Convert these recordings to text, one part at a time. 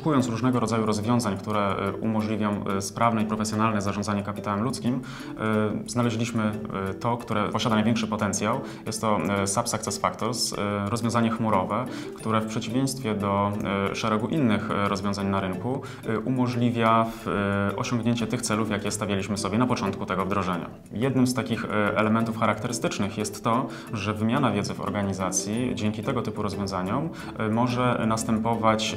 Poszukując różnego rodzaju rozwiązań, które umożliwią sprawne i profesjonalne zarządzanie kapitałem ludzkim, znaleźliśmy to, które posiada największy potencjał. Jest to SAP SuccessFactors, rozwiązanie chmurowe, które w przeciwieństwie do szeregu innych rozwiązań na rynku umożliwia osiągnięcie tych celów, jakie stawialiśmy sobie na początku tego wdrożenia. Jednym z takich elementów charakterystycznych jest to, że wymiana wiedzy w organizacji dzięki tego typu rozwiązaniom może następować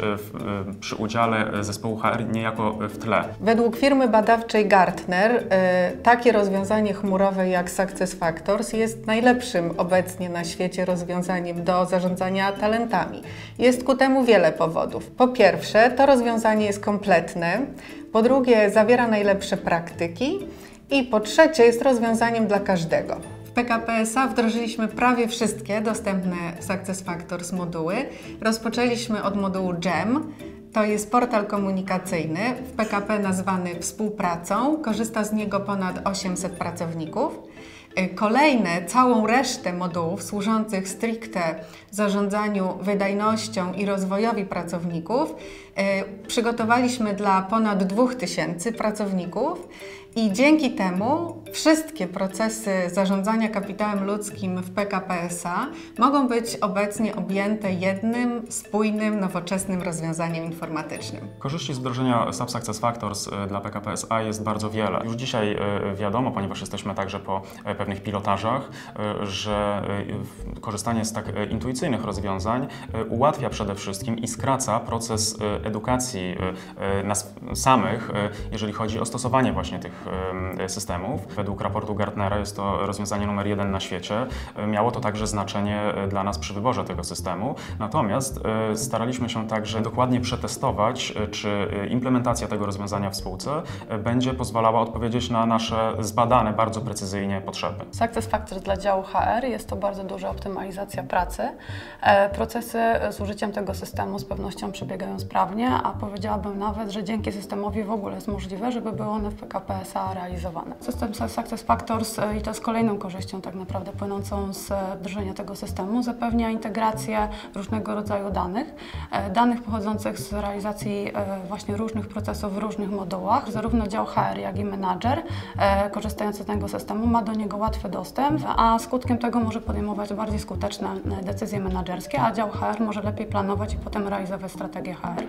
przy udziale zespołu HR niejako w tle. Według firmy badawczej Gartner takie rozwiązanie chmurowe jak SuccessFactors jest najlepszym obecnie na świecie rozwiązaniem do zarządzania talentami. Jest ku temu wiele powodów. Po pierwsze, to rozwiązanie jest kompletne. Po drugie, zawiera najlepsze praktyki. I po trzecie, jest rozwiązaniem dla każdego. W PKP SA wdrożyliśmy prawie wszystkie dostępne w SuccessFactors moduły. Rozpoczęliśmy od modułu GEM. To jest portal komunikacyjny, w PKP nazwany Współpracą. Korzysta z niego ponad 800 pracowników. Kolejne, całą resztę modułów służących stricte zarządzaniu wydajnością i rozwojowi pracowników przygotowaliśmy dla ponad 2000 pracowników i dzięki temu wszystkie procesy zarządzania kapitałem ludzkim w PKP SA mogą być obecnie objęte jednym, spójnym, nowoczesnym rozwiązaniem informatycznym. Korzyści z wdrożenia SAP SuccessFactors dla PKP SA jest bardzo wiele. Już dzisiaj wiadomo, ponieważ jesteśmy także po pewnych pilotażach, że korzystanie z tak intuicyjnych rozwiązań ułatwia przede wszystkim i skraca proces edukacji nas samych, jeżeli chodzi o stosowanie właśnie tych systemów. Według raportu Gartnera jest to rozwiązanie numer 1 na świecie. Miało to także znaczenie dla nas przy wyborze tego systemu. Natomiast staraliśmy się także dokładnie przetestować, czy implementacja tego rozwiązania w spółce będzie pozwalała odpowiedzieć na nasze zbadane bardzo precyzyjnie potrzeby. SuccessFactors dla działu HR jest to bardzo duża optymalizacja pracy. Procesy z użyciem tego systemu z pewnością przebiegają sprawnie, a powiedziałabym nawet, że dzięki systemowi w ogóle jest możliwe, żeby były one w PKP SA realizowane. System SuccessFactors, i to jest kolejną korzyścią tak naprawdę płynącą z wdrożenia tego systemu, zapewnia integrację różnego rodzaju danych pochodzących z realizacji właśnie różnych procesów w różnych modułach. Zarówno dział HR, jak i menadżer korzystający z tego systemu ma do niego łatwy dostęp, a skutkiem tego może podejmować bardziej skuteczne decyzje menedżerskie, a dział HR może lepiej planować i potem realizować strategię HR.